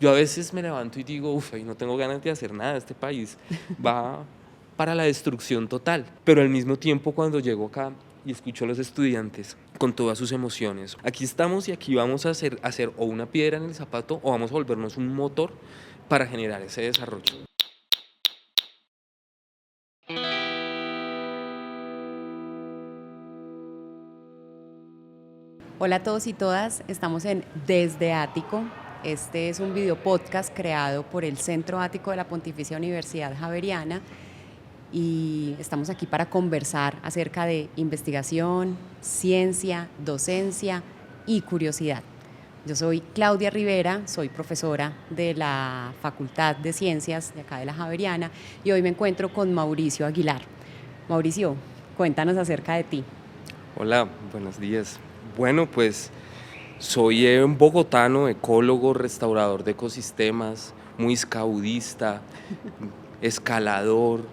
Yo a veces me levanto y digo, no tengo ganas de hacer nada, este país va para la destrucción total. Pero al mismo tiempo, cuando llego acá y escucho a los estudiantes con todas sus emociones, aquí estamos y aquí vamos a hacer o una piedra en el zapato o vamos a volvernos un motor para generar ese desarrollo. Hola a todos y todas, estamos en Desde Ático. Este es un video podcast creado por el Centro Ático de la Pontificia Universidad Javeriana y estamos aquí para conversar acerca de investigación, ciencia, docencia y curiosidad. Yo soy Claudia Rivera, soy profesora de la Facultad de Ciencias de acá de la Javeriana y hoy me encuentro con Mauricio Aguilar. Mauricio, cuéntanos acerca de ti. Hola, buenos días. Bueno, pues soy un bogotano, ecólogo, restaurador de ecosistemas, muy escabudista, escalador,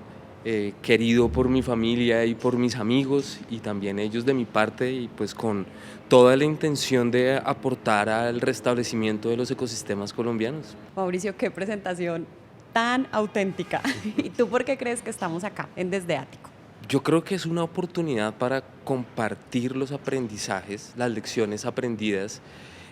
querido por mi familia y por mis amigos y también ellos de mi parte, y pues con toda la intención de aportar al restablecimiento de los ecosistemas colombianos. Mauricio, qué presentación tan auténtica. ¿Y tú por qué crees que estamos acá en Desde Ático? Yo creo que es una oportunidad para compartir los aprendizajes, las lecciones aprendidas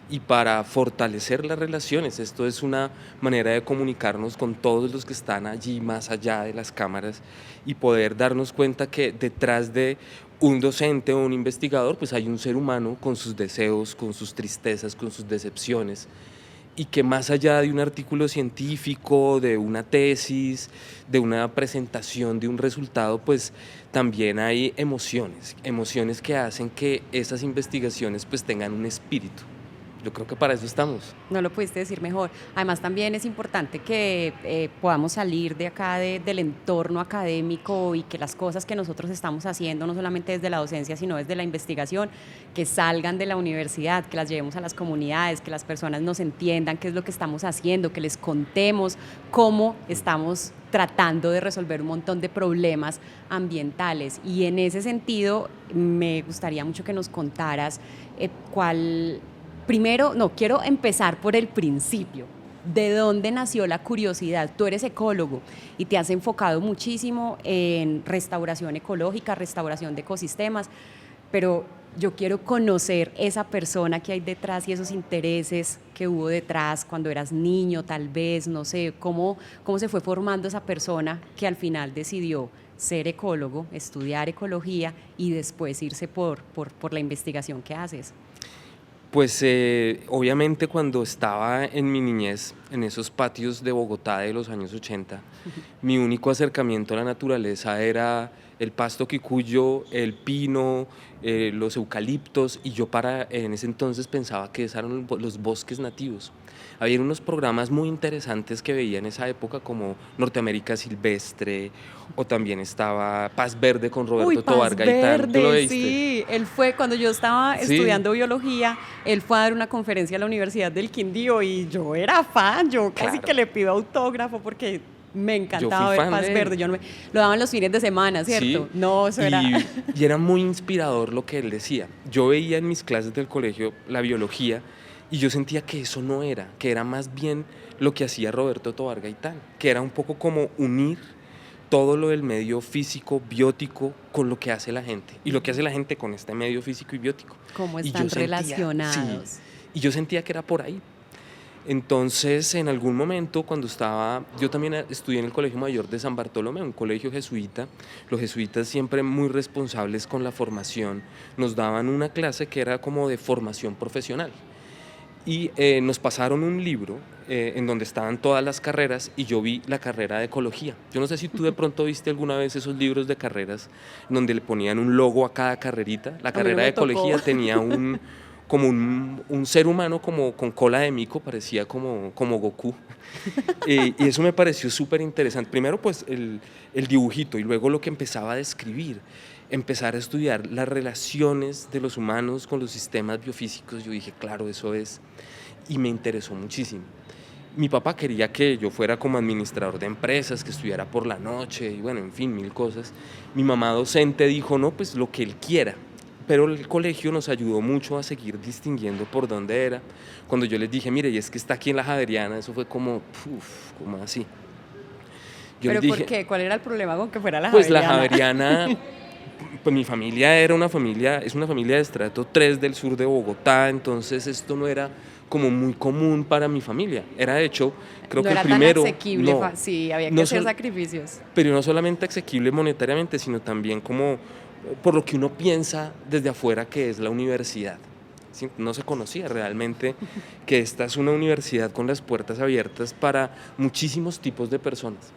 y para fortalecer las relaciones. Esto es una manera de comunicarnos con todos los que están allí más allá de las cámaras y poder darnos cuenta que detrás de un docente o un investigador pues hay un ser humano con sus deseos, con sus tristezas, con sus decepciones, y que más allá de un artículo científico, de una tesis, de una presentación, de un resultado, pues también hay emociones que hacen que esas investigaciones pues tengan un espíritu. Yo creo que para eso estamos. No lo pudiste decir mejor. Además, también es importante que podamos salir de acá del entorno académico y que las cosas que nosotros estamos haciendo, no solamente desde la docencia, sino desde la investigación, que salgan de la universidad, que las llevemos a las comunidades, que las personas nos entiendan qué es lo que estamos haciendo, que les contemos cómo estamos tratando de resolver un montón de problemas ambientales. Y en ese sentido, me gustaría mucho que nos contaras quiero empezar por el principio. ¿De dónde nació la curiosidad? Tú eres ecólogo y te has enfocado muchísimo en restauración ecológica, restauración de ecosistemas, pero yo quiero conocer esa persona que hay detrás y esos intereses que hubo detrás cuando eras niño, tal vez, no sé, cómo se fue formando esa persona que al final decidió ser ecólogo, estudiar ecología y después irse por la investigación que haces. Pues obviamente cuando estaba en mi niñez, en esos patios de Bogotá de los años 80, mi único acercamiento a la naturaleza era el pasto quicuyo, el pino, los eucaliptos, y yo en ese entonces pensaba que esos eran los bosques nativos. Había unos programas muy interesantes que veía en esa época como Norteamérica Silvestre, o también estaba Paz Verde con Roberto Tobar Gaitán. ¿Tú lo viste? Sí, él fue, cuando yo estaba estudiando biología, él fue a dar una conferencia a la Universidad del Quindío y yo era fan, yo casi que le pido autógrafo porque me encantaba ver Paz Verde. Lo daban los fines de semana, ¿cierto? Sí, no, eso era... Y era muy inspirador lo que él decía. Yo veía en mis clases del colegio la biología y yo sentía que eso no era, que era más bien lo que hacía Roberto Tobar Gaitán, que era un poco como unir todo lo del medio físico, biótico, con lo que hace la gente, y lo que hace la gente con este medio físico y biótico. ¿Cómo están relacionados? Sí, y yo sentía que era por ahí. Entonces, en algún momento, yo también estudié en el Colegio Mayor de San Bartolomé, un colegio jesuita. Los jesuitas siempre muy responsables con la formación, nos daban una clase que era como de formación profesional. Y nos pasaron un libro en donde estaban todas las carreras y yo vi la carrera de ecología. Yo no sé si tú de pronto viste alguna vez esos libros de carreras donde le ponían un logo a cada carrerita. La carrera de ecología tenía un ser humano como con cola de mico, parecía como Goku. Y eso me pareció súper interesante. Primero pues el dibujito y luego lo que empezaba a describir. Empezar a estudiar las relaciones de los humanos con los sistemas biofísicos. Yo dije, claro, eso es, y me interesó muchísimo. Mi papá quería que yo fuera como administrador de empresas, que estudiara por la noche y bueno, en fin, mil cosas. Mi mamá docente dijo, no, pues lo que él quiera, pero el colegio nos ayudó mucho a seguir distinguiendo por dónde era. Cuando yo les dije, mire, y es que está aquí en la Javeriana, eso fue como, uff, como así. Yo ¿Pero les por dije, qué? ¿Cuál era el problema con que fuera la pues la Javeriana? Javeriana, pues mi familia era una familia, es una familia de estrato 3 del sur de Bogotá, entonces esto no era como muy común para mi familia. Era de hecho, creo No que el era tan primero, asequible, sí, había que no, hacer sacrificios. pero no solamente asequible monetariamente, sino también como por lo que uno piensa desde afuera que es la universidad. ¿Sí? No se conocía realmente que esta es una universidad con las puertas abiertas para muchísimos tipos de personas.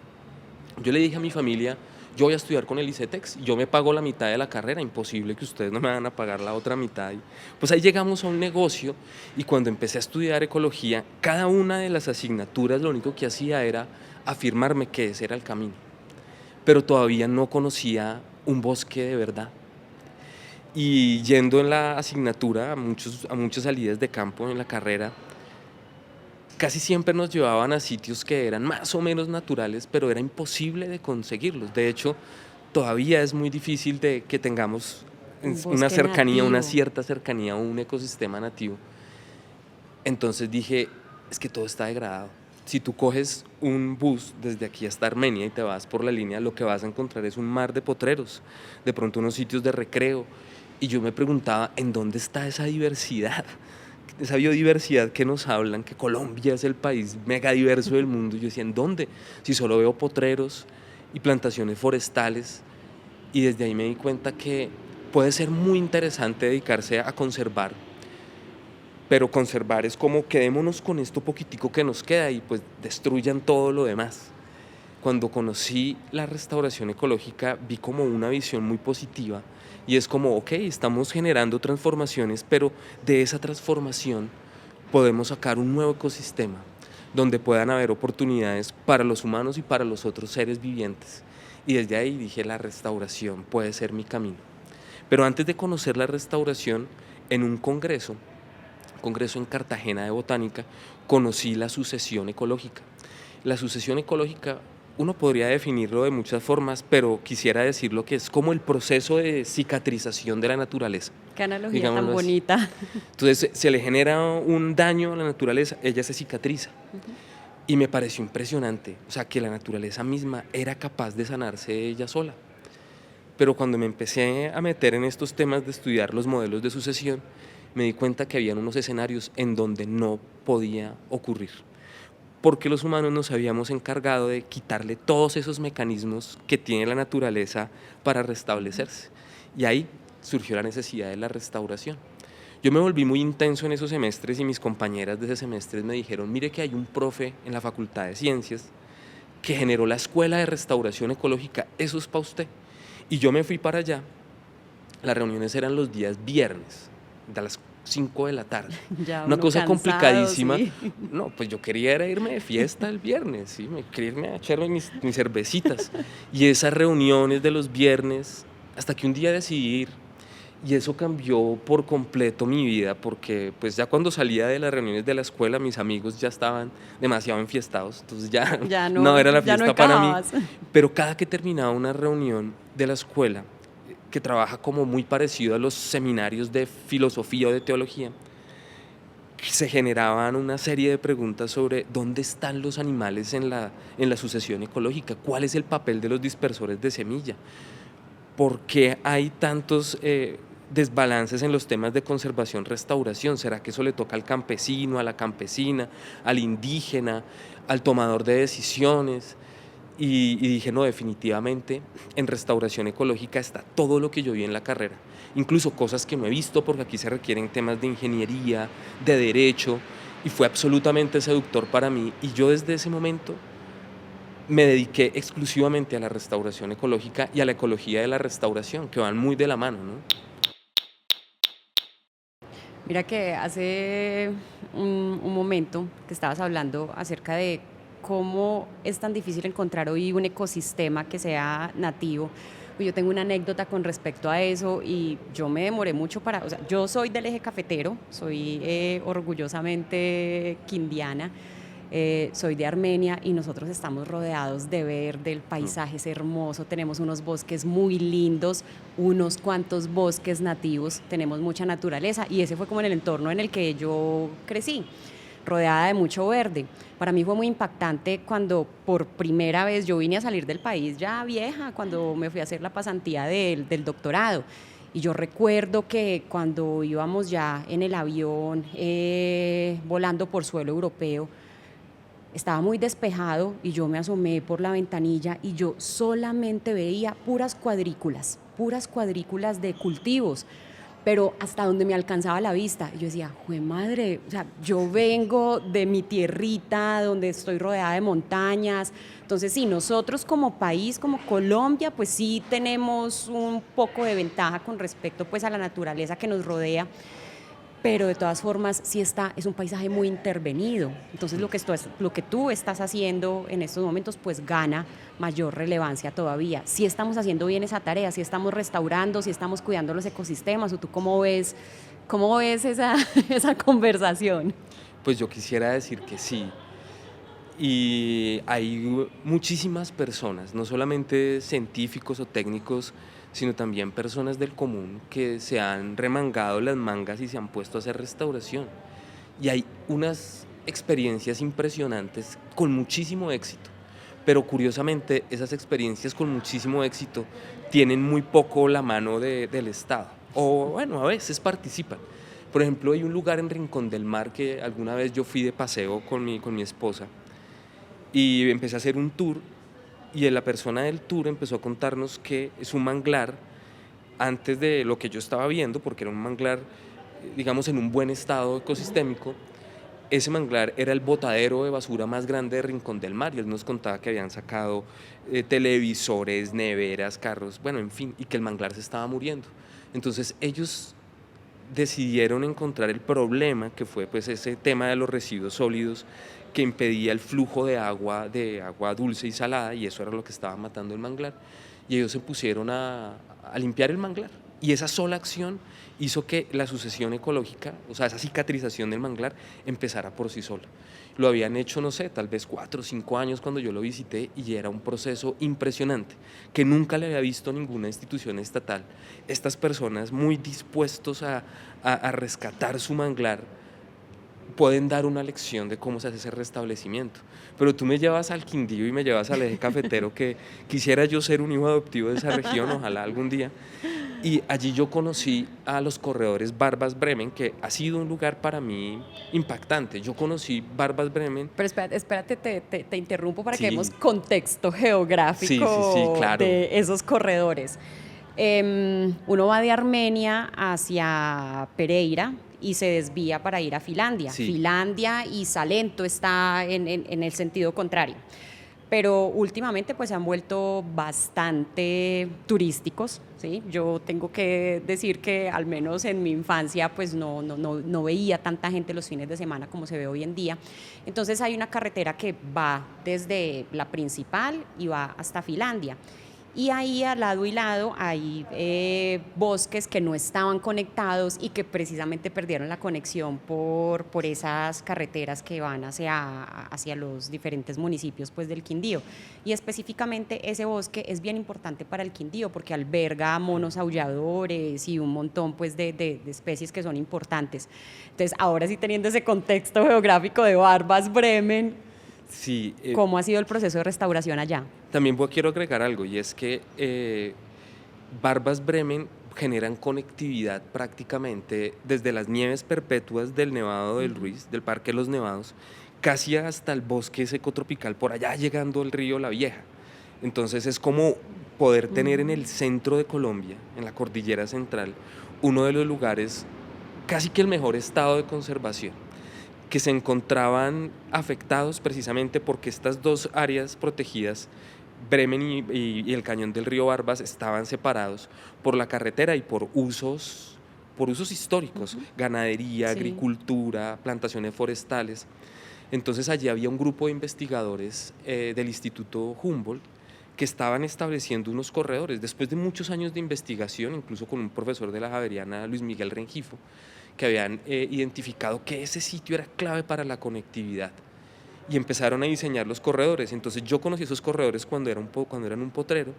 Yo le dije a mi familia, yo voy a estudiar con el ICETEX, yo me pago la mitad de la carrera, imposible que ustedes no me van a pagar la otra mitad. Y pues ahí llegamos a un negocio y cuando empecé a estudiar ecología, cada una de las asignaturas lo único que hacía era afirmarme que ese era el camino, pero todavía no conocía un bosque de verdad. Y yendo en la asignatura a muchas salidas de campo en la carrera, casi siempre nos llevaban a sitios que eran más o menos naturales, pero era imposible de conseguirlos. De hecho, todavía es muy difícil de que tengamos Un una bosque cercanía, una nativo. cierta cercanía a un ecosistema nativo. Entonces dije, es que todo está degradado. Si tú coges un bus desde aquí hasta Armenia y te vas por la línea, lo que vas a encontrar es un mar de potreros, de pronto unos sitios de recreo. Y yo me preguntaba, ¿en dónde está esa diversidad? Esa biodiversidad que nos hablan, que Colombia es el país megadiverso del mundo. Yo decía, ¿en dónde? Si solo veo potreros y plantaciones forestales. Y desde ahí me di cuenta que puede ser muy interesante dedicarse a conservar, pero conservar es como quedémonos con esto poquitico que nos queda y pues destruyan todo lo demás. Cuando conocí la restauración ecológica vi como una visión muy positiva y es como, ok, estamos generando transformaciones, pero de esa transformación podemos sacar un nuevo ecosistema donde puedan haber oportunidades para los humanos y para los otros seres vivientes. Y desde ahí dije, la restauración puede ser mi camino. Pero antes de conocer la restauración, en un congreso en Cartagena de Botánica, conocí la sucesión ecológica. La sucesión ecológica, uno podría definirlo de muchas formas, pero quisiera decirlo que es como el proceso de cicatrización de la naturaleza, Qué analogía tan digámoslo así. bonita. Entonces se le genera un daño a la naturaleza, ella se cicatriza. Y me pareció impresionante, o sea, que la naturaleza misma era capaz de sanarse ella sola. Pero cuando me empecé a meter en estos temas de estudiar los modelos de sucesión, me di cuenta que habían unos escenarios en donde no podía ocurrir, porque los humanos nos habíamos encargado de quitarle todos esos mecanismos que tiene la naturaleza para restablecerse. Y ahí surgió la necesidad de la restauración. Yo me volví muy intenso en esos semestres y mis compañeras de ese semestre me dijeron, mire que hay un profe en la Facultad de Ciencias que generó la Escuela de Restauración Ecológica, eso es para usted. Y yo me fui para allá, las reuniones eran los días viernes, a las 5 de la tarde. Ya Una uno cosa cansado, complicadísima. sí. No, pues yo quería era irme de fiesta el viernes, ¿sí? Me quería irme a echarme mis cervecitas. Y esas reuniones de los viernes, hasta que un día decidí ir. Y eso cambió por completo mi vida, porque pues ya cuando salía de las reuniones de la escuela, mis amigos ya estaban demasiado enfiestados, entonces ya Ya no era la ya no fiesta para mí. encajabas. Pero cada que terminaba una reunión de la escuela, que trabaja como muy parecido a los seminarios de filosofía o de teología, se generaban una serie de preguntas sobre dónde están los animales en la sucesión ecológica, cuál es el papel de los dispersores de semilla, por qué hay tantos desbalances en los temas de conservación, restauración. ¿Será que eso le toca al campesino, a la campesina, al indígena, al tomador de decisiones? Y dije, no, definitivamente en restauración ecológica está todo lo que yo vi en la carrera, incluso cosas que no he visto porque aquí se requieren temas de ingeniería, de derecho, y fue absolutamente seductor para mí. Y yo desde ese momento me dediqué exclusivamente a la restauración ecológica y a la ecología de la restauración, que van muy de la mano, ¿no? Mira que hace un momento que estabas hablando acerca de cómo es tan difícil encontrar hoy un ecosistema que sea nativo. Yo tengo una anécdota con respecto a eso y yo me demoré mucho o sea, yo soy del eje cafetero, soy orgullosamente quindiana soy de Armenia y nosotros estamos rodeados de verde, el paisaje es hermoso, tenemos unos bosques muy lindos, unos cuantos bosques nativos, tenemos mucha naturaleza y ese fue como en el entorno en el que yo crecí, rodeada de mucho verde. Para mí fue muy impactante cuando por primera vez yo vine a salir del país ya vieja, cuando me fui a hacer la pasantía del doctorado. Y yo recuerdo que cuando íbamos ya en el avión volando por suelo europeo, estaba muy despejado y yo me asomé por la ventanilla y yo solamente veía puras cuadrículas de cultivos, pero hasta donde me alcanzaba la vista. Y yo decía, ¡jue madre! O sea, yo vengo de mi tierrita, donde estoy rodeada de montañas. Entonces, sí, nosotros como país, como Colombia, pues sí tenemos un poco de ventaja con respecto pues a la naturaleza que nos rodea, pero de todas formas es un paisaje muy intervenido. Entonces lo que tú estás haciendo en estos momentos pues gana mayor relevancia todavía. Si estamos haciendo bien esa tarea, si estamos restaurando, si estamos cuidando los ecosistemas, ¿o tú cómo ves esa, esa conversación? Pues yo quisiera decir que sí. Y hay muchísimas personas, no solamente científicos o técnicos, sino también personas del común que se han remangado las mangas y se han puesto a hacer restauración. Y hay unas experiencias impresionantes con muchísimo éxito. Pero curiosamente, esas experiencias con muchísimo éxito tienen muy poco la mano del Estado. O bueno, a veces participan. Por ejemplo, hay un lugar en Rincón del Mar que alguna vez yo fui de paseo con mi esposa y empecé a hacer un tour y la persona del tour empezó a contarnos que es un manglar antes de lo que yo estaba viendo, porque era un manglar, digamos, en un buen estado ecosistémico. Ese manglar era el botadero de basura más grande de Rincón del Mar y él nos contaba que habían sacado televisores, neveras, carros, bueno, en fin, y que el manglar se estaba muriendo. Entonces ellos decidieron encontrar el problema, que fue pues ese tema de los residuos sólidos que impedía el flujo de agua dulce y salada, y eso era lo que estaba matando el manglar, y ellos se pusieron a limpiar el manglar, y esa sola acción hizo que la sucesión ecológica, o sea, esa cicatrización del manglar, empezara por sí sola. Lo habían hecho, no sé, tal vez 4 o 5 años cuando yo lo visité, y era un proceso impresionante, que nunca le había visto ninguna institución estatal. Estas personas muy dispuestos a rescatar su manglar, pueden dar una lección de cómo se hace ese restablecimiento. Pero tú me llevas al Quindío y me llevas al eje cafetero, que quisiera yo ser un hijo adoptivo de esa región, ojalá algún día. Y allí yo conocí a los corredores Barbas Bremen, que ha sido un lugar para mí impactante. Yo conocí Barbas Bremen. Pero espérate, te interrumpo para que Sí, demos contexto sí, geográfico claro. de esos corredores. Uno va de Armenia hacia Pereira y se desvía para ir a Finlandia. Sí. Finlandia y Salento está en el sentido contrario. Pero últimamente pues se han vuelto bastante turísticos, ¿sí? Yo tengo que decir que al menos en mi infancia pues no veía tanta gente los fines de semana como se ve hoy en día. Entonces hay una carretera que va desde la principal y va hasta Finlandia. Y ahí al lado y lado hay bosques que no estaban conectados y que precisamente perdieron la conexión por esas carreteras que van hacia los diferentes municipios pues, del Quindío. Y específicamente ese bosque es bien importante para el Quindío porque alberga monos aulladores y un montón pues, de especies que son importantes. Entonces, ahora sí teniendo ese contexto geográfico de Barbas Bremen, Sí, ¿cómo ha sido el proceso de restauración allá? también quiero agregar algo, y es que Barbas Bremen generan conectividad prácticamente desde las nieves perpetuas del Nevado del Ruiz, del Parque de los Nevados, casi hasta el bosque seco tropical, por allá llegando el río La Vieja. Entonces es como poder tener en el centro de Colombia, en la cordillera central, uno de los lugares casi que el mejor estado de conservación, que se encontraban afectados precisamente porque estas dos áreas protegidas, Bremen y el cañón del río Barbas, estaban separados por la carretera y por usos históricos, ganadería, Sí. agricultura, plantaciones forestales. Entonces allí había un grupo de investigadores del Instituto Humboldt que estaban estableciendo unos corredores, después de muchos años de investigación, incluso con un profesor de la Javeriana, Luis Miguel Rengifo, que habían identificado que ese sitio era clave para la conectividad. y empezaron a diseñar los corredores. Entonces yo conocí esos corredores cuando eran un potrero,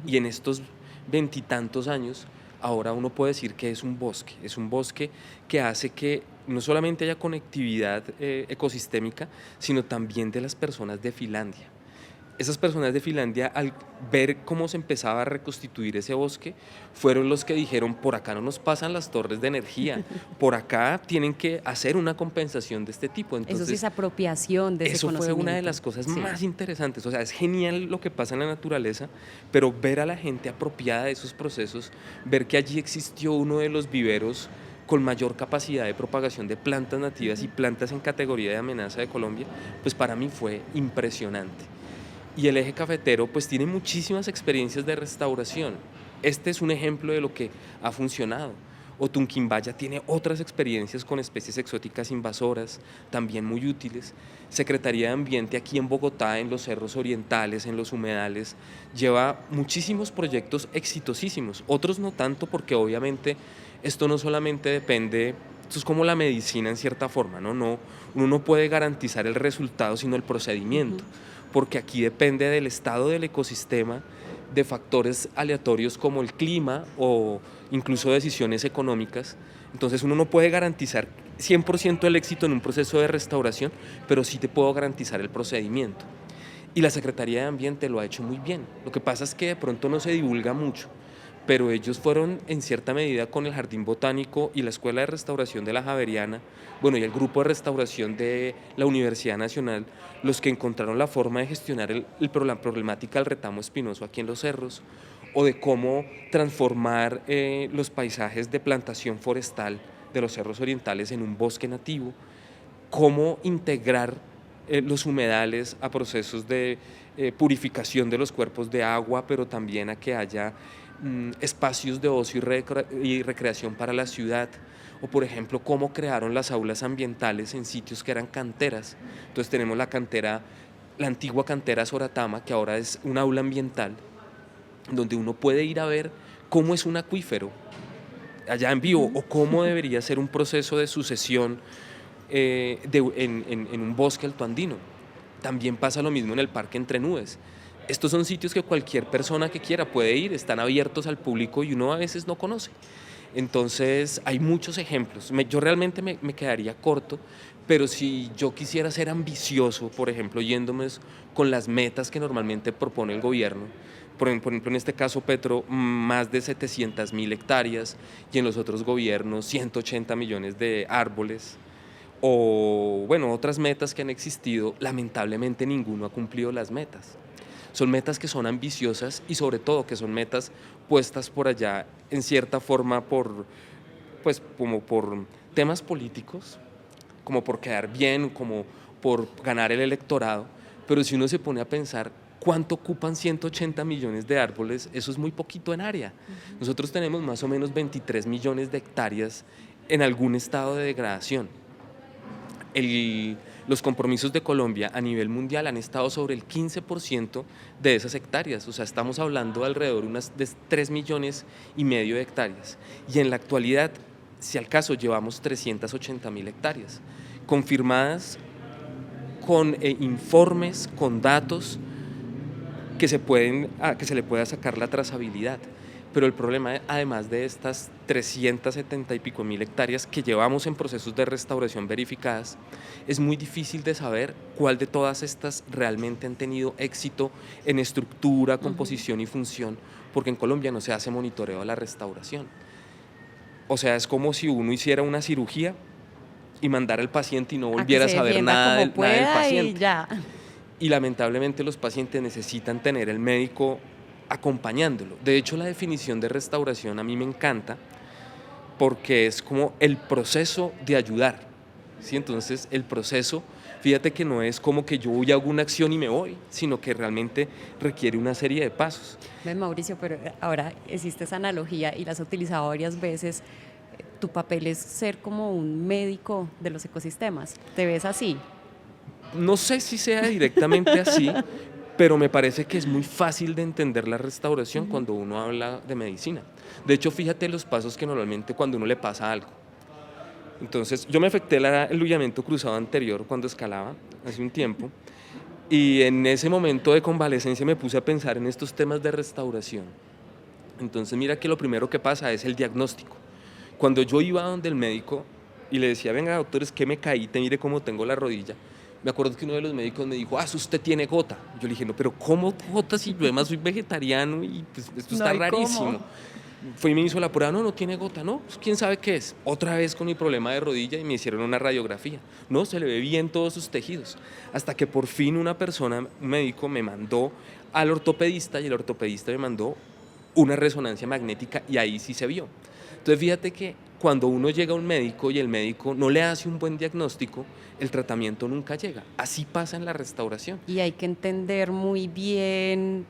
y en estos veintitantos años ahora uno puede decir que es un bosque que hace que no solamente haya conectividad ecosistémica, sino también de las personas de Finlandia. Esas personas de Finlandia, al ver cómo se empezaba a reconstituir ese bosque, fueron los que dijeron: por acá no nos pasan las torres de energía, por acá tienen que hacer una compensación de este tipo. Entonces, eso sí es apropiación de ese eso fue conocimiento. una de las cosas Sí. más interesantes. O sea, es genial lo que pasa en la naturaleza, pero ver a la gente apropiada de esos procesos, ver que allí existió uno de los viveros con mayor capacidad de propagación de plantas nativas y plantas en categoría de amenaza de Colombia, pues para mí fue impresionante. Y el eje cafetero pues tiene muchísimas experiencias de restauración. Este es un ejemplo de lo que ha funcionado. Otunquimbaya tiene otras experiencias con especies exóticas invasoras, también muy útiles. Secretaría de Ambiente aquí en Bogotá, en los cerros orientales, en los humedales, lleva muchísimos proyectos exitosísimos. Otros no tanto, porque obviamente esto no solamente depende, esto es como la medicina en cierta forma, ¿no? Uno no puede garantizar el resultado, sino el procedimiento, porque aquí depende del estado del ecosistema, de factores aleatorios como el clima o incluso decisiones económicas. Entonces uno no puede garantizar 100% el éxito en un proceso de restauración, pero sí te puedo garantizar el procedimiento. Y la Secretaría de Ambiente lo ha hecho muy bien. Lo que pasa es que de pronto no se divulga mucho, pero ellos fueron en cierta medida con el Jardín Botánico y la Escuela de Restauración de la Javeriana, bueno, y el grupo de restauración de la Universidad Nacional, los que encontraron la forma de gestionar la problemática del retamo espinoso aquí en los cerros, o de cómo transformar los paisajes de plantación forestal de los cerros orientales en un bosque nativo, cómo integrar los humedales a procesos de purificación de los cuerpos de agua, pero también a que haya espacios de ocio y recreación para la ciudad, o por ejemplo cómo crearon las aulas ambientales en sitios que eran canteras. Entonces tenemos la antigua cantera Soratama, que ahora es un aula ambiental, donde uno puede ir a ver cómo es un acuífero allá en vivo, o cómo debería ser un proceso de sucesión en un bosque altoandino. También pasa lo mismo en el Parque Entre Nubes. Estos son sitios que cualquier persona que quiera puede ir, están abiertos al público y uno a veces no conoce. Entonces hay muchos ejemplos. Yo realmente me quedaría corto, pero si yo quisiera ser ambicioso, por ejemplo, yéndome con las metas que normalmente propone el gobierno, por ejemplo, en este caso Petro, más de 700.000 hectáreas, y en los otros gobiernos 180 millones de árboles, o bueno, otras metas que han existido, lamentablemente ninguno ha cumplido las metas. Son metas que son ambiciosas y sobre todo que son metas puestas por allá en cierta forma pues como por temas políticos, como por quedar bien, como por ganar el electorado, pero si uno se pone a pensar cuánto ocupan 180 millones de árboles, eso es muy poquito en área. Nosotros tenemos más o menos 23 millones de hectáreas en algún estado de degradación. Los compromisos de Colombia a nivel mundial han estado sobre el 15% de esas hectáreas, o sea, estamos hablando de alrededor de 3,5 millones de hectáreas, y en la actualidad, si al caso, llevamos 380.000 hectáreas, confirmadas con informes, con datos que se le pueda sacar la trazabilidad. Pero el problema, además de estas 370 y pico mil hectáreas que llevamos en procesos de restauración verificadas, es muy difícil de saber cuál de todas estas realmente han tenido éxito en estructura, composición y función, porque en Colombia no se hace monitoreo de la restauración. O sea, es como si uno hiciera una cirugía y mandara al paciente y no volviera a saber nada del paciente. Y ya. Y lamentablemente los pacientes necesitan tener el médico acompañándolo. De hecho, la definición de restauración a mí me encanta porque es como el proceso de ayudar, ¿sí? Entonces, el proceso, fíjate que no es como que yo voy a alguna acción y me voy, sino que realmente requiere una serie de pasos. Ven, Mauricio, pero ahora existe esa analogía y la has utilizado varias veces. Tu papel es ser como un médico de los ecosistemas. ¿Te ves así? No sé si sea directamente así, pero me parece que es muy fácil de entender la restauración cuando uno habla de medicina. De hecho, fíjate los pasos que normalmente cuando uno le pasa algo. Entonces yo me afecté el ligamento cruzado anterior cuando escalaba hace un tiempo y en ese momento de convalecencia me puse a pensar en estos temas de restauración. Entonces mira que lo primero que pasa es el diagnóstico. Cuando yo iba donde el médico y le decía, venga doctor, es que me caí, te mire cómo tengo la rodilla. Me acuerdo que uno de los médicos me dijo, usted tiene gota. Yo le dije, no, pero ¿cómo gota si yo además soy vegetariano y pues esto No está hay rarísimo? cómo. Fue y me hizo la prueba, no tiene gota, no, pues quién sabe qué es. Otra vez con mi problema de rodilla y me hicieron una radiografía. No, se le ve bien todos sus tejidos. Hasta que por fin una persona, un médico, me mandó al ortopedista y el ortopedista me mandó una resonancia magnética y ahí sí se vio. Entonces fíjate que cuando uno llega a un médico y el médico no le hace un buen diagnóstico, el tratamiento nunca llega. Así pasa en la restauración. Y hay que entender muy bien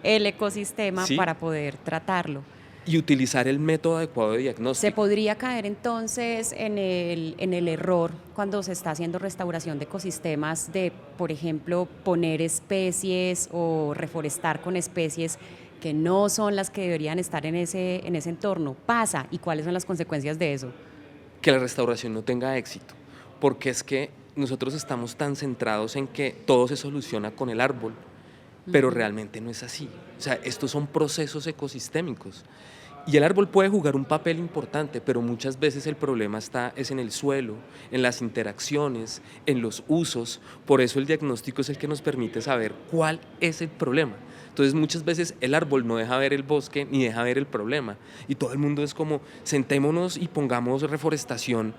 el ecosistema ¿Sí? para poder tratarlo. Y utilizar el método adecuado de diagnóstico. ¿Se podría caer entonces en el error cuando se está haciendo restauración de ecosistemas de, por ejemplo, poner especies o reforestar con especies que no son las que deberían estar en ese entorno? ¿Pasa? ¿Y cuáles son las consecuencias de eso? Que la restauración no tenga éxito, porque es que nosotros estamos tan centrados en que todo se soluciona con el árbol, pero realmente no es así. O sea, estos son procesos ecosistémicos y el árbol puede jugar un papel importante, pero muchas veces el problema es en el suelo, en las interacciones, en los usos. Por eso el diagnóstico es el que nos permite saber cuál es el problema. Entonces muchas veces el árbol no deja ver el bosque ni deja ver el problema y todo el mundo es como sentémonos y pongamos reforestación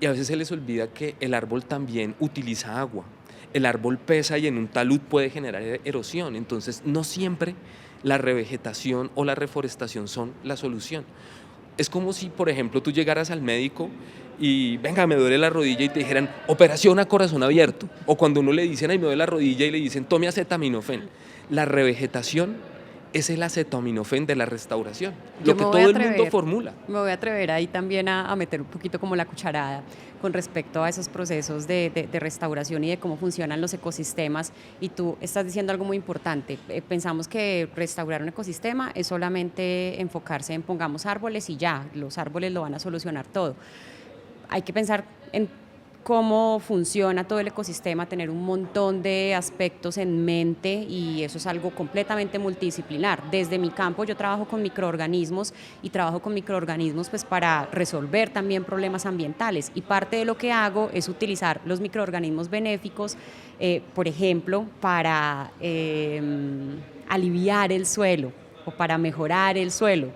y a veces se les olvida que el árbol también utiliza agua. El árbol pesa y en un talud puede generar erosión, entonces no siempre la revegetación o la reforestación son la solución. Es como si, por ejemplo, tú llegaras al médico y venga, me duele la rodilla y te dijeran operación a corazón abierto, o cuando uno le dicen ay, me duele la rodilla y le dicen tome acetaminofén. La revegetación es el acetaminofén de la restauración, lo que todo el mundo formula. Me voy a atrever ahí también a meter un poquito como la cucharada con respecto a esos procesos de restauración y de cómo funcionan los ecosistemas. Y tú estás diciendo algo muy importante. Pensamos que restaurar un ecosistema es solamente enfocarse en pongamos árboles y ya, los árboles lo van a solucionar todo. Hay que pensar en cómo funciona todo el ecosistema, tener un montón de aspectos en mente y eso es algo completamente multidisciplinar. Desde mi campo yo trabajo con microorganismos y trabajo con microorganismos pues para resolver también problemas ambientales y parte de lo que hago es utilizar los microorganismos benéficos, por ejemplo, para aliviar el suelo o para mejorar el suelo.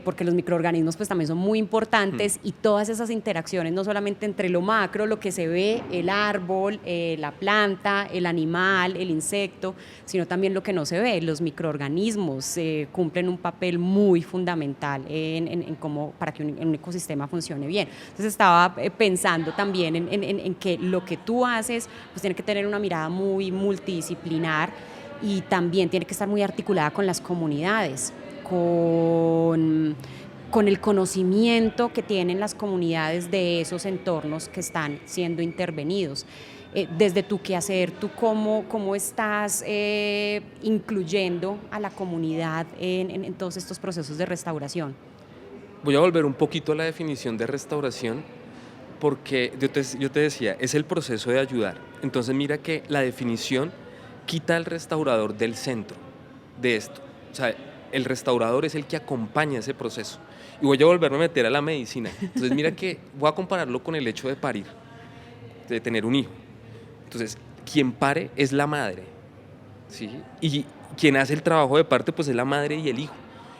Porque los microorganismos pues también son muy importantes y todas esas interacciones, no solamente entre lo macro, lo que se ve, el árbol, la planta, el animal, el insecto, sino también lo que no se ve, los microorganismos cumplen un papel muy fundamental en cómo, para que un ecosistema funcione bien. Entonces estaba pensando también en que lo que tú haces pues tiene que tener una mirada muy multidisciplinar y también tiene que estar muy articulada con las comunidades. Con el conocimiento que tienen las comunidades de esos entornos que están siendo intervenidos. Desde tu quehacer, ¿tú cómo estás incluyendo a la comunidad en todos estos procesos de restauración? Voy a volver un poquito a la definición de restauración porque yo te decía, es el proceso de ayudar. Entonces mira que la definición quita al restaurador del centro de esto. O sea, el restaurador es el que acompaña ese proceso. Y voy a volverme a meter a la medicina. Entonces mira que voy a compararlo con el hecho de parir, de tener un hijo. Entonces, quien pare es la madre, ¿sí? Y quien hace el trabajo de parte pues es la madre y el hijo.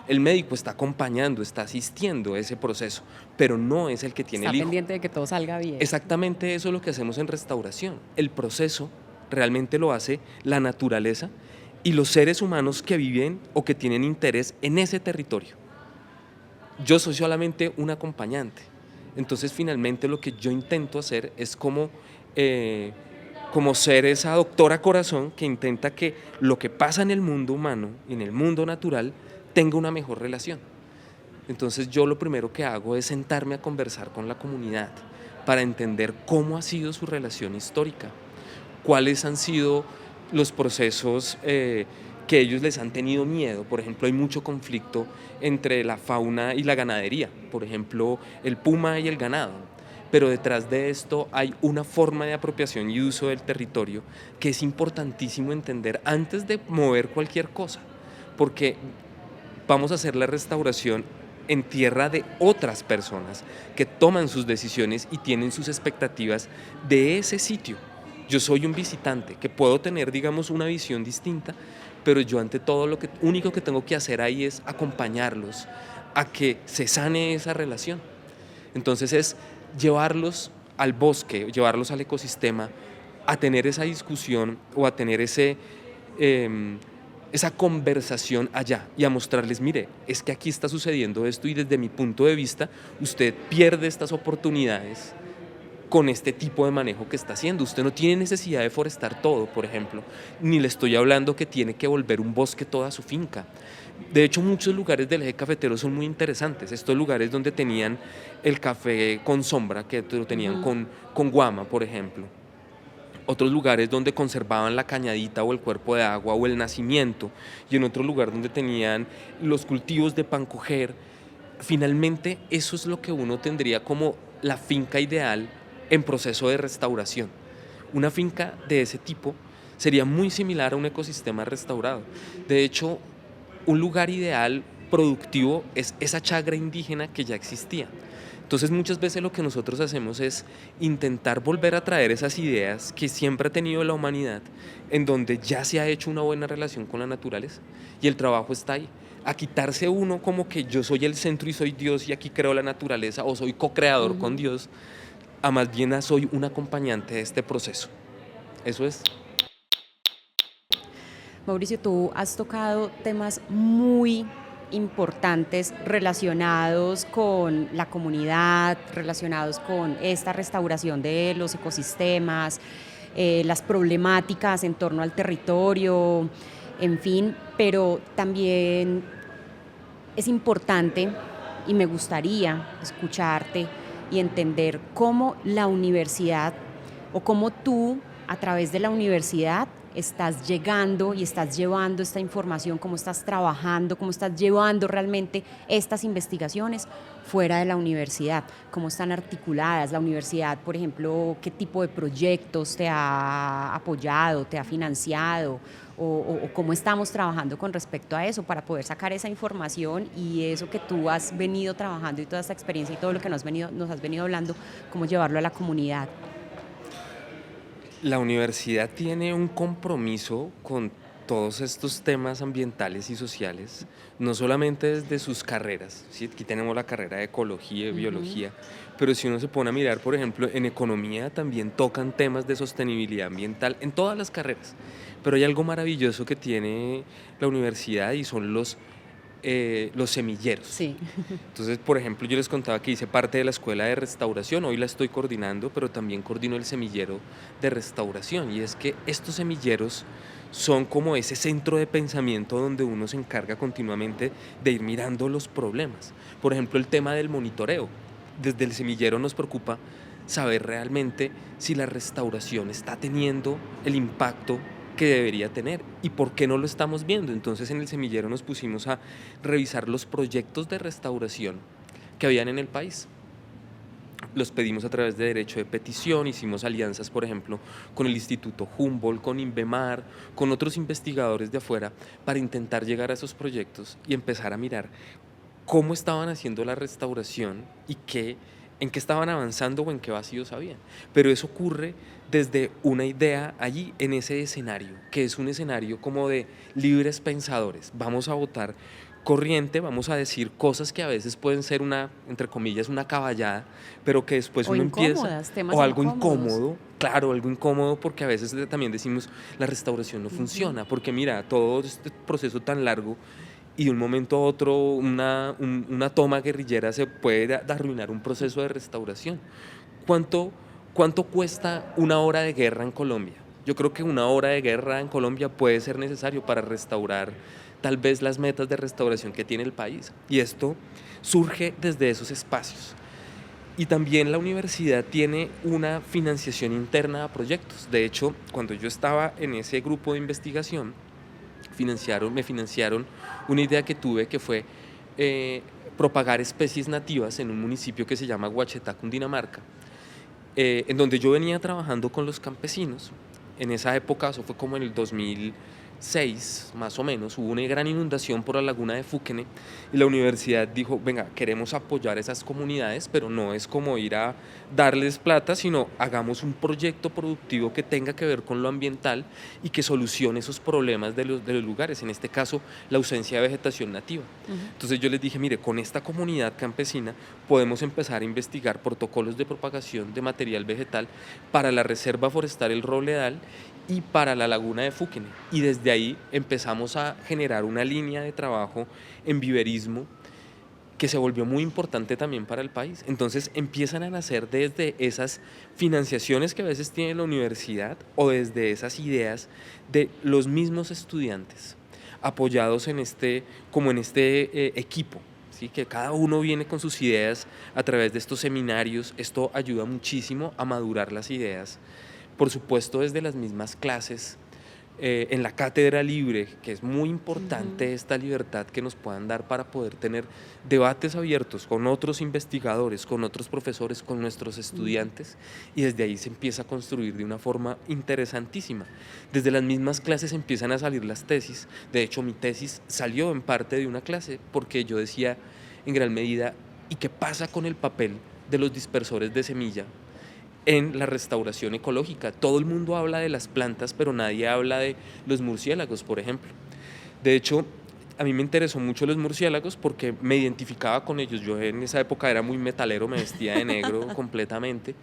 El médico está acompañando, está asistiendo a ese proceso, pero no es el que tiene el hijo. Está pendiente de que todo salga bien. Exactamente eso es lo que hacemos en restauración. El proceso realmente lo hace la naturaleza y los seres humanos que viven o que tienen interés en ese territorio. Yo soy solamente un acompañante. Entonces, finalmente, lo que yo intento hacer es como ser esa doctora corazón que intenta que lo que pasa en el mundo humano y en el mundo natural tenga una mejor relación. Entonces, yo lo primero que hago es sentarme a conversar con la comunidad para entender cómo ha sido su relación histórica, cuáles han sido los procesos que ellos les han tenido miedo. Por ejemplo, hay mucho conflicto entre la fauna y la ganadería, por ejemplo, el puma y el ganado. Pero detrás de esto hay una forma de apropiación y uso del territorio que es importantísimo entender antes de mover cualquier cosa, porque vamos a hacer la restauración en tierra de otras personas que toman sus decisiones y tienen sus expectativas de ese sitio. Yo soy un visitante que puedo tener, digamos, una visión distinta, pero yo ante todo lo único que tengo que hacer ahí es acompañarlos a que se sane esa relación. Entonces es llevarlos al bosque, llevarlos al ecosistema, a tener esa discusión o a tener esa conversación allá y a mostrarles, mire, es que aquí está sucediendo esto y desde mi punto de vista usted pierde estas oportunidades con este tipo de manejo que está haciendo. Usted no tiene necesidad de forestar todo, por ejemplo, ni le estoy hablando que tiene que volver un bosque toda su finca. De hecho, muchos lugares del eje cafetero son muy interesantes. Estos lugares donde tenían el café con sombra, que lo tenían con guama, por ejemplo. Otros lugares donde conservaban la cañadita o el cuerpo de agua o el nacimiento. Y en otro lugar donde tenían los cultivos de pancoger. Finalmente, eso es lo que uno tendría como la finca ideal en proceso de restauración. Una finca de ese tipo sería muy similar a un ecosistema restaurado. De hecho, un lugar ideal productivo es esa chagra indígena que ya existía. Entonces muchas veces lo que nosotros hacemos es intentar volver a traer esas ideas que siempre ha tenido la humanidad, en donde ya se ha hecho una buena relación con la naturaleza y el trabajo está ahí. A quitarse uno como que yo soy el centro y soy Dios y aquí creo la naturaleza o soy co-creador con Dios, a más bien soy un acompañante de este proceso. Eso es. Mauricio, tú has tocado temas muy importantes relacionados con la comunidad, relacionados con esta restauración de los ecosistemas, las problemáticas en torno al territorio, en fin, pero también es importante y me gustaría escucharte y entender cómo la universidad o cómo tú a través de la universidad estás llegando y estás llevando esta información, cómo estás trabajando, cómo estás llevando realmente estas investigaciones fuera de la universidad, cómo están articuladas. La universidad, por ejemplo, qué tipo de proyectos te ha apoyado, te ha financiado, o cómo estamos trabajando con respecto a eso para poder sacar esa información y eso que tú has venido trabajando y toda esta experiencia y todo lo que nos has venido hablando, cómo llevarlo a la comunidad. La universidad tiene un compromiso con todos estos temas ambientales y sociales, no solamente desde sus carreras, ¿sí? Aquí tenemos la carrera de ecología y biología, pero si uno se pone a mirar, por ejemplo, en economía también tocan temas de sostenibilidad ambiental en todas las carreras, pero hay algo maravilloso que tiene la universidad y son los semilleros. Sí. Entonces, por ejemplo, yo les contaba que hice parte de la escuela de restauración, hoy la estoy coordinando, pero también coordino el semillero de restauración, y es que estos semilleros son como ese centro de pensamiento donde uno se encarga continuamente de ir mirando los problemas. Por ejemplo, el tema del monitoreo. Desde el semillero nos preocupa saber realmente si la restauración está teniendo el impacto que debería tener y por qué no lo estamos viendo. Entonces en el semillero nos pusimos a revisar los proyectos de restauración que habían en el país. Los pedimos a través de derecho de petición, hicimos alianzas, por ejemplo, con el Instituto Humboldt, con Inbemar, con otros investigadores de afuera, para intentar llegar a esos proyectos y empezar a mirar cómo estaban haciendo la restauración y en qué estaban avanzando o en qué vacíos habían. Pero eso ocurre desde una idea allí, en ese escenario, que es un escenario como de libres pensadores. Vamos a votar corriente, vamos a decir cosas que a veces pueden ser entre comillas, una caballada, pero que después uno empieza, o algo incómodo, claro, algo incómodo, porque a veces también decimos, la restauración no funciona, porque mira, todo este proceso tan largo, y de un momento a otro una toma guerrillera se puede arruinar un proceso de restauración. ¿Cuánto cuesta una hora de guerra en Colombia? Yo creo que una hora de guerra en Colombia puede ser necesario para restaurar tal vez las metas de restauración que tiene el país. Y esto surge desde esos espacios. Y también la universidad tiene una financiación interna a proyectos. De hecho, cuando yo estaba en ese grupo de investigación, me financiaron una idea que tuve que fue propagar especies nativas en un municipio que se llama Guachetá, Cundinamarca, en donde yo venía trabajando con los campesinos. En esa época, eso fue como en el 2006, más o menos, hubo una gran inundación por la laguna de Fúquene y la universidad dijo, venga, queremos apoyar a esas comunidades, pero no es como ir a darles plata, sino hagamos un proyecto productivo que tenga que ver con lo ambiental y que solucione esos problemas de los lugares, en este caso, la ausencia de vegetación nativa. Entonces yo les dije, mire, con esta comunidad campesina podemos empezar a investigar protocolos de propagación de material vegetal para la Reserva Forestal El Robledal y para la laguna de Fúquene. Y desde ahí empezamos a generar una línea de trabajo en viverismo que se volvió muy importante también para el país. Entonces empiezan a nacer desde esas financiaciones que a veces tiene la universidad o desde esas ideas de los mismos estudiantes apoyados en este equipo, ¿sí? Que cada uno viene con sus ideas a través de estos seminarios. Esto ayuda muchísimo a madurar las ideas. Por supuesto, desde las mismas clases, en la cátedra libre, que es muy importante esta libertad que nos puedan dar para poder tener debates abiertos con otros investigadores, con otros profesores, con nuestros estudiantes, y desde ahí se empieza a construir de una forma interesantísima. Desde las mismas clases empiezan a salir las tesis. De hecho, mi tesis salió en parte de una clase porque yo decía en gran medida, ¿y qué pasa con el papel de los dispersores de semilla en la restauración ecológica? Todo el mundo habla de las plantas, pero nadie habla de los murciélagos, por ejemplo. De hecho, a mí me interesó mucho los murciélagos porque me identificaba con ellos. Yo en esa época era muy metalero, me vestía de negro completamente.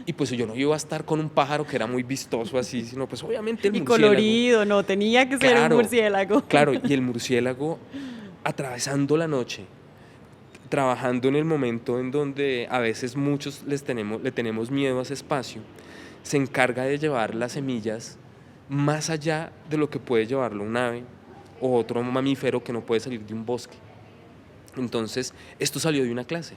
Y pues yo no iba a estar con un pájaro que era muy vistoso así, sino pues obviamente el murciélago. Y colorido, no, tenía que ser un murciélago. Claro, y el murciélago atravesando la noche, trabajando en el momento en donde a veces muchos le tenemos miedo a ese espacio, se encarga de llevar las semillas más allá de lo que puede llevarlo un ave o otro mamífero que no puede salir de un bosque. Entonces, esto salió de una clase.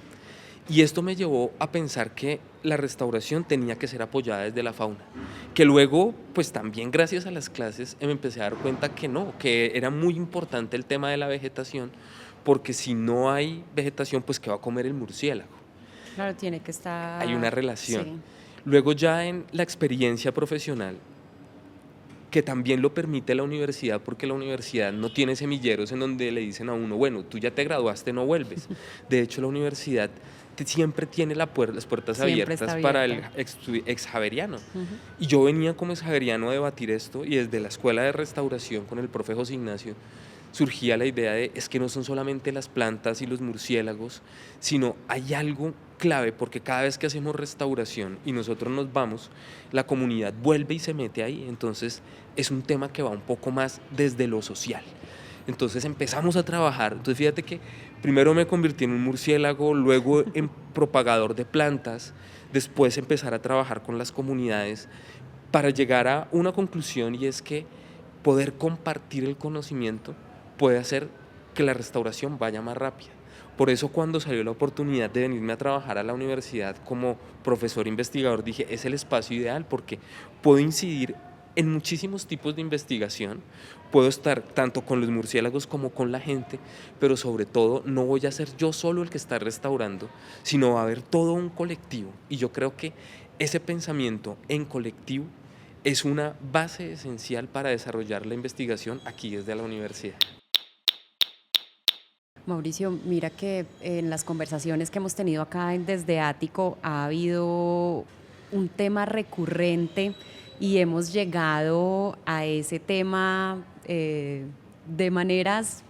Y esto me llevó a pensar que la restauración tenía que ser apoyada desde la fauna. Que luego, pues también gracias a las clases, me empecé a dar cuenta que no, que era muy importante el tema de la vegetación, porque si no hay vegetación, pues ¿qué va a comer el murciélago? Claro, tiene que estar... Hay una relación. Sí. Luego ya en la experiencia profesional, que también lo permite la universidad, porque la universidad no tiene semilleros en donde le dicen a uno, bueno, tú ya te graduaste, no vuelves. De hecho, la universidad siempre tiene las puertas abiertas para el ex-javeriano. Y yo venía como ex-javeriano a debatir esto, y desde la escuela de restauración con el profe José Ignacio surgía la idea de, es que no son solamente las plantas y los murciélagos, sino hay algo clave, porque cada vez que hacemos restauración y nosotros nos vamos, la comunidad vuelve y se mete ahí. Entonces es un tema que va un poco más desde lo social. Entonces empezamos a trabajar. Entonces fíjate que primero me convertí en un murciélago, luego en propagador de plantas, después empezar a trabajar con las comunidades para llegar a una conclusión, y es que poder compartir el conocimiento puede hacer que la restauración vaya más rápida. Por eso cuando salió la oportunidad de venirme a trabajar a la universidad como profesor investigador, dije, es el espacio ideal porque puedo incidir en muchísimos tipos de investigación, puedo estar tanto con los murciélagos como con la gente, pero sobre todo no voy a ser yo solo el que está restaurando, sino va a haber todo un colectivo. Y yo creo que ese pensamiento en colectivo es una base esencial para desarrollar la investigación aquí desde la universidad. Mauricio, mira que en las conversaciones que hemos tenido acá Desde Ático ha habido un tema recurrente y hemos llegado a ese tema de maneras,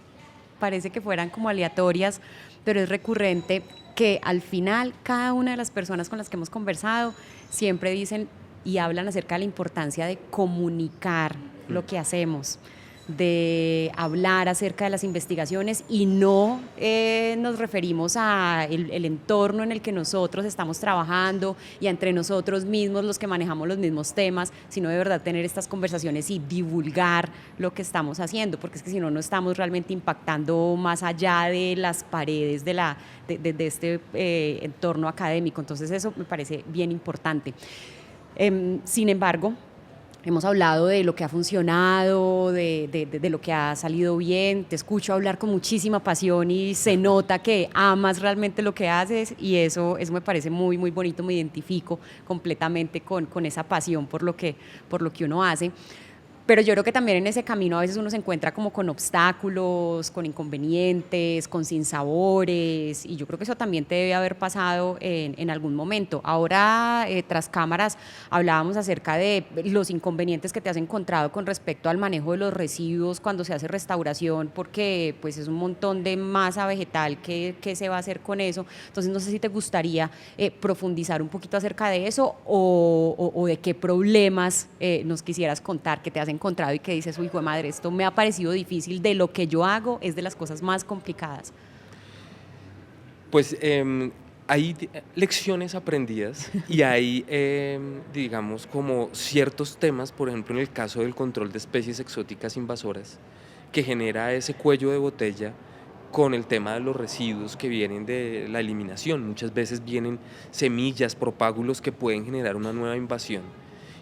parece que fueran como aleatorias, pero es recurrente que al final cada una de las personas con las que hemos conversado siempre dicen y hablan acerca de la importancia de comunicar lo que hacemos, de hablar acerca de las investigaciones, y no nos referimos a el entorno en el que nosotros estamos trabajando y a entre nosotros mismos los que manejamos los mismos temas, sino de verdad tener estas conversaciones y divulgar lo que estamos haciendo, porque es que si no, no estamos realmente impactando más allá de las paredes de este entorno académico. Entonces eso me parece bien importante. Sin embargo, Hemos hablado de lo que ha funcionado, de lo que ha salido bien. Te escucho hablar con muchísima pasión y se nota que amas realmente lo que haces y eso me parece muy, muy bonito. Me identifico completamente con esa pasión por lo que uno hace. Pero yo creo que también en ese camino a veces uno se encuentra como con obstáculos, con inconvenientes, con sinsabores, y yo creo que eso también te debe haber pasado en algún momento. Ahora, tras cámaras, hablábamos acerca de los inconvenientes que te has encontrado con respecto al manejo de los residuos cuando se hace restauración, porque pues es un montón de masa vegetal que se va a hacer con eso. Entonces, no sé si te gustaría profundizar un poquito acerca de eso o de qué problemas nos quisieras contar que te has encontrado y que dices, uy, hijo de madre, esto me ha parecido difícil, de lo que yo hago es de las cosas más complicadas. Pues hay lecciones aprendidas y hay, digamos, como ciertos temas, por ejemplo, en el caso del control de especies exóticas invasoras, que genera ese cuello de botella con el tema de los residuos que vienen de la eliminación. Muchas veces vienen semillas, propágulos que pueden generar una nueva invasión.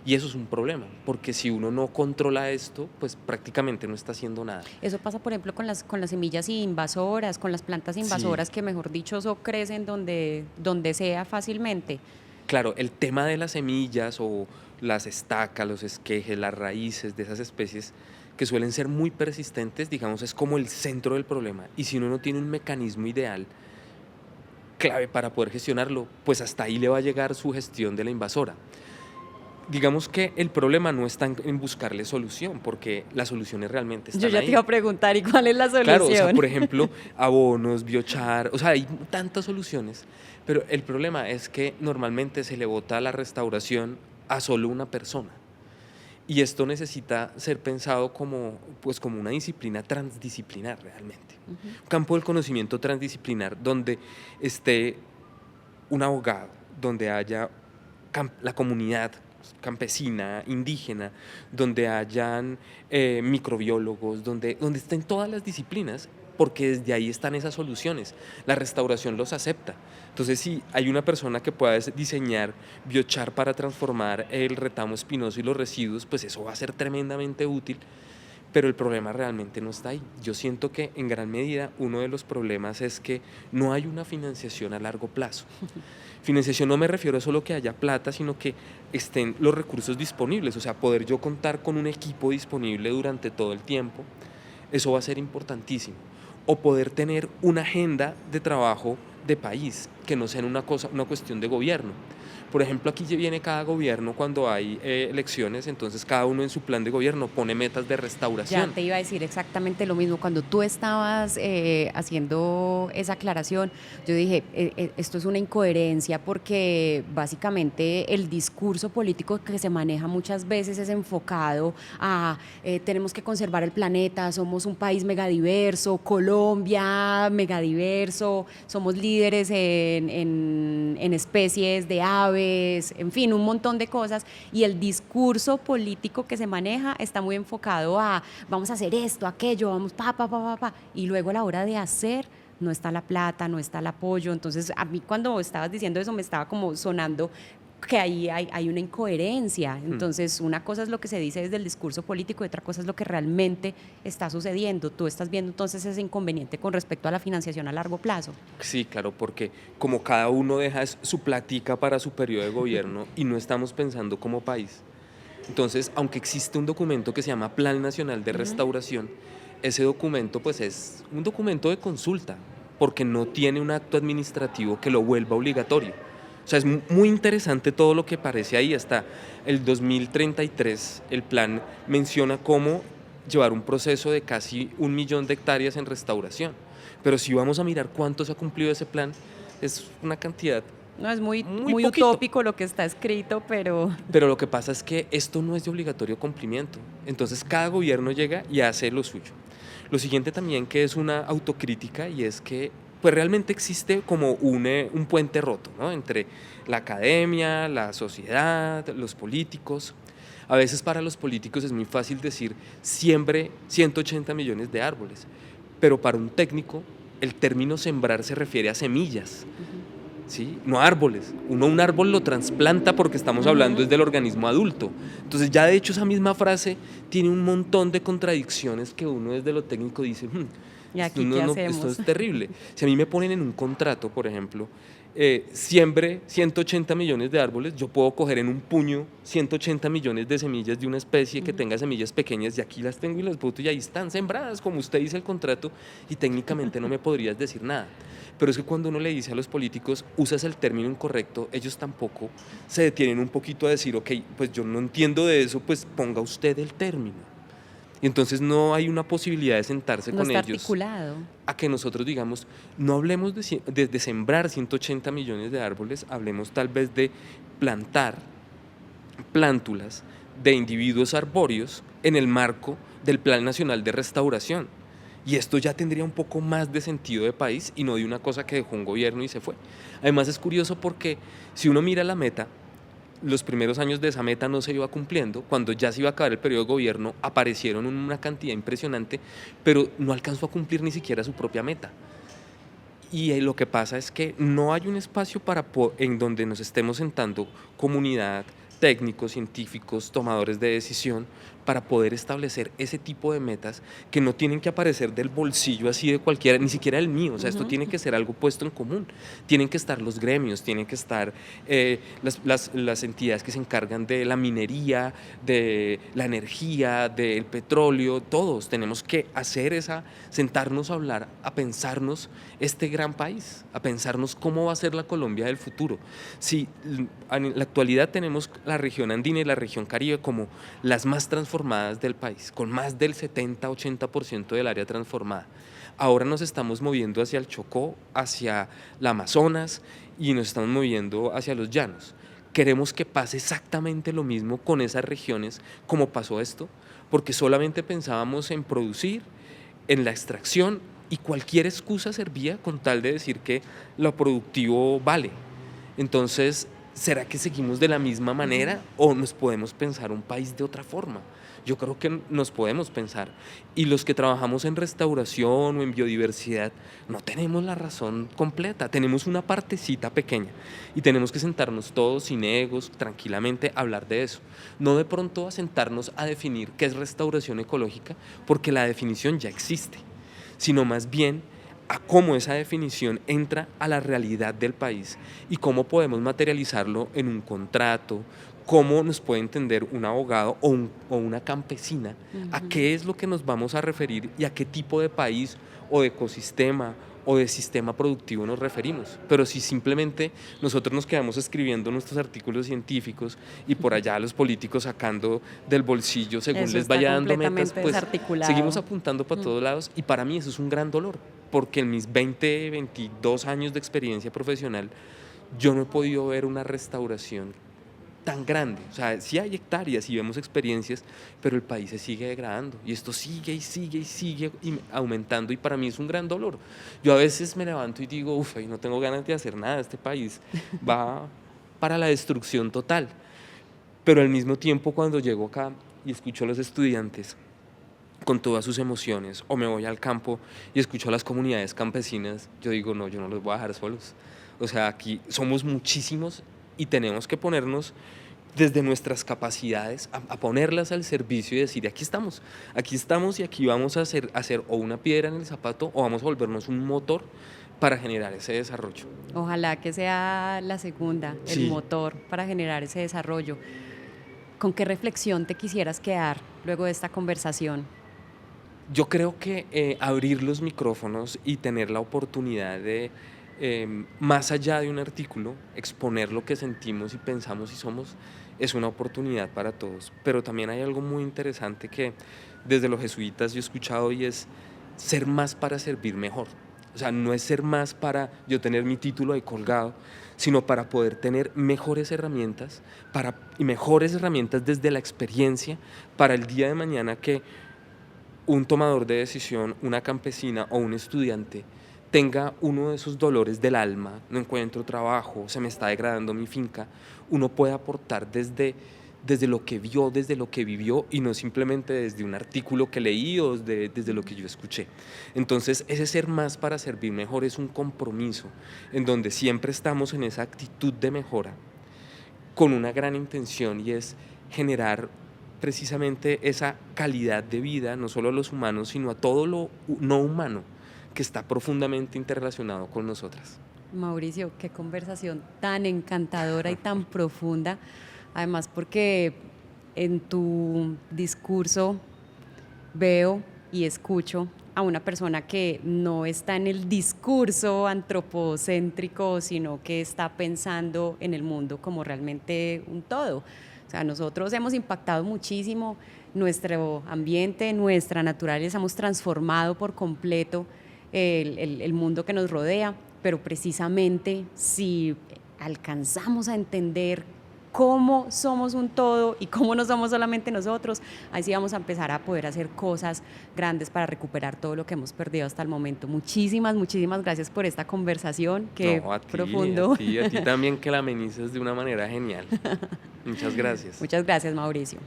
Y eso es un problema, porque si uno no controla esto, pues prácticamente no está haciendo nada. Eso pasa, por ejemplo, con las semillas invasoras, con las plantas Sí, invasoras que, mejor dicho, eso crecen donde sea fácilmente. claro, el tema de las semillas o las estacas, los esquejes, las raíces de esas especies que suelen ser muy persistentes, digamos, es como el centro del problema. Y si uno no tiene un mecanismo ideal, clave para poder gestionarlo, pues hasta ahí le va a llegar su gestión de la invasora. Digamos que el problema no está en buscarle solución, porque las soluciones realmente Yo están ya te iba ahí. a preguntar, ¿y cuál es la Claro, o sea, solución? por ejemplo, abonos, biochar, o sea, hay tantas soluciones, pero el problema es que normalmente se le bota la restauración a solo una persona. Y esto necesita ser pensado como, pues, como una disciplina transdisciplinar realmente. Un campo del conocimiento transdisciplinar donde esté un abogado, donde haya la comunidad campesina, indígena, donde hayan microbiólogos, donde estén todas las disciplinas, porque desde ahí están esas soluciones. La restauración los acepta. Entonces, si hay una persona que pueda diseñar biochar para transformar el retamo espinoso y los residuos, pues eso va a ser tremendamente útil, pero el problema realmente no está ahí. Yo siento que en gran medida uno de los problemas es que no hay una financiación a largo plazo. Financiación no me refiero a solo que haya plata, sino que estén los recursos disponibles, o sea, poder yo contar con un equipo disponible durante todo el tiempo, eso va a ser importantísimo. O poder tener una agenda de trabajo de país, que no sea una cuestión de gobierno. Por ejemplo, aquí viene cada gobierno cuando hay elecciones, entonces cada uno en su plan de gobierno pone metas de Ya restauración. te iba a decir exactamente lo mismo. Cuando tú estabas haciendo esa aclaración, yo dije, esto es una incoherencia porque básicamente el discurso político que se maneja muchas veces es enfocado a tenemos que conservar el planeta, somos un país megadiverso, Colombia megadiverso, somos líderes en especies de aves, en fin, un montón de cosas. Y el discurso político que se maneja está muy enfocado a vamos a hacer esto, aquello, vamos pa, y luego a la hora de hacer no está la plata, no está el apoyo. Entonces a mí cuando estabas diciendo eso me estaba como sonando que ahí hay una incoherencia. Entonces una cosa es lo que se dice desde el discurso político y otra cosa es lo que realmente está sucediendo. Tú estás viendo entonces ese inconveniente con respecto a la financiación a largo plazo. Sí, claro, porque como cada uno deja su platica para su periodo de gobierno y no estamos pensando como país. Entonces, aunque existe un documento que se llama Plan Nacional de Restauración, ese documento pues es un documento de consulta, porque no tiene un acto administrativo que lo vuelva obligatorio. O sea, es muy interesante todo lo que aparece ahí. Hasta el 2033 el plan menciona cómo llevar un proceso de casi 1 millón de hectáreas en restauración. Pero si vamos a mirar cuánto se ha cumplido ese plan, es una cantidad No es muy muy poquito. utópico lo que está escrito, pero Pero lo que pasa es que esto no es de obligatorio cumplimiento. Entonces cada gobierno llega y hace lo suyo. Lo siguiente también que es una autocrítica y es que pues realmente existe como un puente roto, ¿no? Entre la academia, la sociedad, los políticos. A veces para los políticos es muy fácil decir siembre 180 millones de árboles, pero para un técnico el término sembrar se refiere a semillas. ¿sí? No árboles. Uno un árbol lo trasplanta porque estamos hablando es del organismo adulto. Entonces ya de hecho esa misma frase tiene un montón de contradicciones que uno desde lo técnico dice, ¿Y esto, aquí qué esto hacemos? es terrible. Si a mí me ponen en un contrato, por ejemplo, siembre 180 millones de árboles, yo puedo coger en un puño 180 millones de semillas de una especie que tenga semillas pequeñas y aquí las tengo y las boto y ahí están sembradas, como usted dice el contrato, y técnicamente no me podrías decir nada. Pero es que cuando uno le dice a los políticos, usas el término incorrecto, ellos tampoco se detienen un poquito a decir, ok, pues yo no entiendo de eso, pues ponga usted el término. Y entonces no hay una posibilidad de sentarse No con está ellos articulado. a que nosotros digamos, no hablemos de sembrar 180 millones de árboles, hablemos tal vez de plantar plántulas de individuos arbóreos en el marco del Plan Nacional de Restauración. Y esto ya tendría un poco más de sentido de país y no de una cosa que dejó un gobierno y se fue. Además es curioso porque si uno mira la meta, los primeros años de esa meta no se iba cumpliendo. Cuando ya se iba a acabar el periodo de gobierno, aparecieron una cantidad impresionante, pero no alcanzó a cumplir ni siquiera su propia meta. Y lo que pasa es que no hay un espacio en donde nos estemos sentando comunidad, técnicos, científicos, tomadores de decisión, para poder establecer ese tipo de metas que no tienen que aparecer del bolsillo así de cualquiera, ni siquiera el mío. O sea, esto tiene que ser algo puesto en común. Tienen que estar los gremios, tienen que estar las entidades que se encargan de la minería, de la energía, del petróleo, todos tenemos que hacer sentarnos a hablar, a pensarnos este gran país, a pensarnos cómo va a ser la Colombia del futuro. Si en la actualidad tenemos la región andina y la región caribe como las más transformadas del país, con más del 70-80% del área transformada. Ahora nos estamos moviendo hacia el Chocó, hacia la Amazonas y nos estamos moviendo hacia los llanos. Queremos que pase exactamente lo mismo con esas regiones como pasó esto, porque solamente pensábamos en producir, en la extracción y cualquier excusa servía con tal de decir que lo productivo vale. Entonces, ¿será que seguimos de la misma manera o nos podemos pensar un país de otra forma? Yo creo que nos podemos pensar. Y los que trabajamos en restauración o en biodiversidad no tenemos la razón completa, tenemos una partecita pequeña y tenemos que sentarnos todos sin egos, tranquilamente, a hablar de eso. No de pronto a sentarnos a definir qué es restauración ecológica, porque la definición ya existe, sino más bien a cómo esa definición entra a la realidad del país y cómo podemos materializarlo en un contrato, cómo nos puede entender un abogado o una campesina, a qué es lo que nos vamos a referir y a qué tipo de país o de ecosistema o de sistema productivo nos referimos. Pero si simplemente nosotros nos quedamos escribiendo nuestros artículos científicos y por allá los políticos sacando del bolsillo según Eso les está vaya dando metas, completamente pues desarticulado. seguimos apuntando para todos lados y para mí eso es un gran dolor, porque en mis 22 años de experiencia profesional yo no he podido ver una restauración tan grande. O sea, sí hay hectáreas y vemos experiencias, pero el país se sigue degradando y esto sigue y sigue y sigue aumentando y para mí es un gran dolor. Yo a veces me levanto y digo, uff, no tengo ganas de hacer nada, este país va para la destrucción total. Pero al mismo tiempo cuando llego acá y escucho a los estudiantes con todas sus emociones, o me voy al campo y escucho a las comunidades campesinas, yo digo, no, yo no los voy a dejar solos. O sea, aquí somos muchísimos y tenemos que ponernos desde nuestras capacidades a ponerlas al servicio y decir, aquí estamos y aquí vamos a hacer o una piedra en el zapato o vamos a volvernos un motor para generar ese desarrollo. Ojalá que sea la segunda, el Sí. motor para generar ese desarrollo. ¿Con qué reflexión te quisieras quedar luego de esta conversación? Yo creo que abrir los micrófonos y tener la oportunidad de, más allá de un artículo, exponer lo que sentimos y pensamos y somos, es una oportunidad para todos. Pero también hay algo muy interesante que desde los jesuitas yo he escuchado y es ser más para servir mejor. O sea, no es ser más para yo tener mi título ahí colgado, sino para poder tener mejores herramientas, y mejores herramientas desde la experiencia para el día de mañana que un tomador de decisión, una campesina o un estudiante tenga uno de esos dolores del alma, no encuentro trabajo, se me está degradando mi finca, uno puede aportar desde lo que vio, desde lo que vivió y no simplemente desde un artículo que leí o desde lo que yo escuché. Entonces, ese ser más para servir mejor es un compromiso en donde siempre estamos en esa actitud de mejora con una gran intención y es generar precisamente esa calidad de vida, no solo a los humanos, sino a todo lo no humano que está profundamente interrelacionado con nosotras. Mauricio, qué conversación tan encantadora y tan profunda, además porque en tu discurso veo y escucho a una persona que no está en el discurso antropocéntrico, sino que está pensando en el mundo como realmente un todo. O sea, nosotros hemos impactado muchísimo nuestro ambiente, nuestra naturaleza, hemos transformado por completo el mundo que nos rodea, pero precisamente si alcanzamos a entender cómo somos un todo y cómo no somos solamente nosotros, ahí sí vamos a empezar a poder hacer cosas grandes para recuperar todo lo que hemos perdido hasta el momento. Muchísimas, muchísimas gracias por esta conversación, qué No, a ti, profundo. a ti también que la amenices de una manera genial. Muchas gracias. Muchas gracias, Mauricio.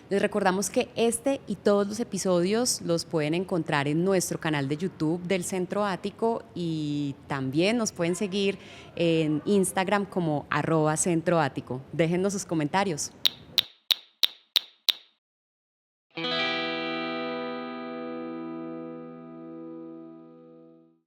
Les recordamos que este y todos los episodios los pueden encontrar en nuestro canal de YouTube del Centro Ático y también nos pueden seguir en Instagram como @centroático. Déjennos sus comentarios.